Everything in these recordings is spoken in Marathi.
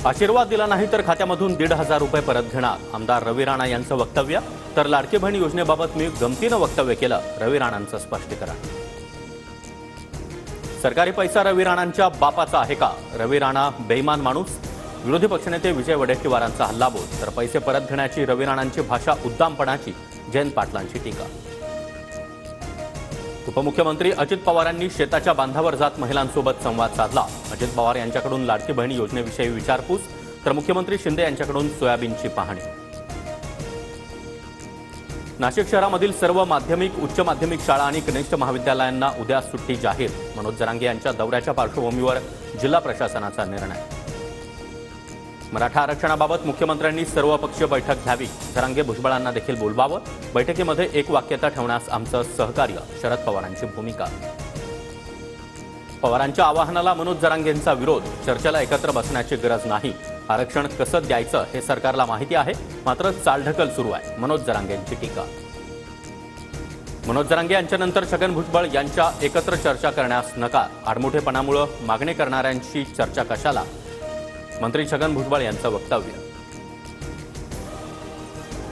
आशीर्वाद दिला नाही तर खात्यामधून 1,500 रुपये परत घेणार आमदार रवी राणा यांचं वक्तव्य। तर लाडकी बहीण योजनेबाबत मी गमतीनं वक्तव्य केलं, रवी राणांचं स्पष्टीकरण। सरकारी पैसा रवी राणांच्या बापाचा आहे का? रवी राणा बेईमान माणूस। विरोधी पक्षनेते विजय वडेट्टीवारांचा हल्लाबोल। तर पैसे परत घेण्याची रवी राणांची भाषा उद्दामपणाची, जयंत पाटलांची टीका। उपमुख्यमंत्री अजित पवारांनी शेताच्या बांधावर जात महिलांसोबत संवाद साधला। अजित पवार यांच्याकडून लाडकी बहीण योजनेविषयी विचारपूस, तर मुख्यमंत्री शिंदे यांच्याकडून सोयाबीनची पाहणी। नाशिक शहरामधील सर्व माध्यमिक, उच्च माध्यमिक शाळा आणि कनिष्ठ महाविद्यालयांना उद्या सुट्टी जाहीर। मनोज जरांगे यांच्या दौऱ्याच्या पार्श्वभूमीवर जिल्हा प्रशासनाचा निर्णय। मराठा आरक्षणाबाबत मुख्यमंत्र्यांनी सर्वपक्षीय बैठक घ्यावी, जरांगे भुजबळांना देखील बोलवावं। बैठकीमध्ये एकवाक्यता ठेवण्यास आमचं सहकार्य, शरद पवारांची भूमिका। पवारांच्या आवाहनाला मनोज जरांगेंचा विरोध, चर्चेला एकत्र बसण्याची गरज नाही। आरक्षण कसं द्यायचं हे सरकारला माहिती आहे, मात्र चालढकल सुरू आहे, मनोज जरांगेंची टीका। मनोज जरांगे यांच्यानंतर छगन भुजबळ यांच्या एकत्र चर्चा करण्यास नकार। आडमुठेपणामुळे मागणी करणाऱ्यांशी चर्चा कशाला? मंत्री छगन भुजबळ यांचं वक्तव्य।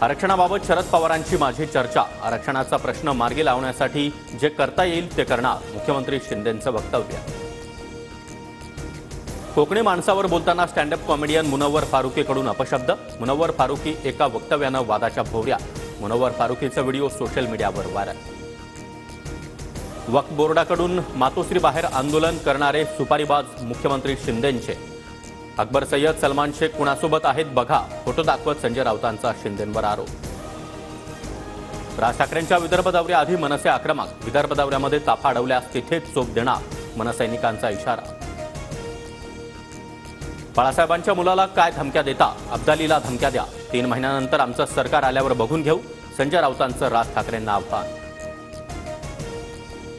आरक्षणाबाबत शरद पवारांची माझी चर्चा, आरक्षणाचा प्रश्न मार्गी लावण्यासाठी जे करता येईल ते करणार, मुख्यमंत्री शिंदेंचं वक्तव्य। कोकणी माणसावर बोलताना स्टँडअप कॉमेडियन मुनव्वर फारुकीकडून अपशब्द। मुनव्वर फारुकी एका वक्तव्यानं वादाच्या भोवऱ्या। मुनव्वर फारुकीचा व्हिडिओ सोशल मीडियावर व्हायरल। वक्फ बोर्डाकडून मातोश्री बाहेर आंदोलन करणारे सुपारीबाज मुख्यमंत्री शिंदेंचे। अकबर सय्यद, सलमान शेख कुणासोबत आहेत बघा, फोटो दाखवत संजय राऊतांचा शिंदेंवर आरोप। राज ठाकरेंच्या विदर्भ दौऱ्याआधी मनसे आक्रमक। विदर्भ दौऱ्यामध्ये ताफा अडवल्यास तिथेच चोप देणार, मनसैनिकांचा इशारा। बाळासाहेबांच्या मुलाला काय धमक्या देता? अब्दालीला धमक्या द्या, 3 महिन्यानंतर आमचं सरकार आल्यावर बघून घेऊ, संजय राऊतांचं राज ठाकरेंना आव्हान।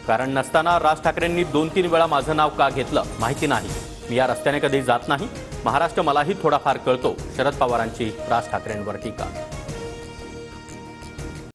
कारण नसताना राज ठाकरेंनी 2-3 वेळा माझं नाव का घेतलं माहिती नाही, मी या रस्त्याने कधी जात नाही, महाराष्ट्र मलाही थोडाफार कळतो, शरद पवारांची राज ठाकरेंवर टीका।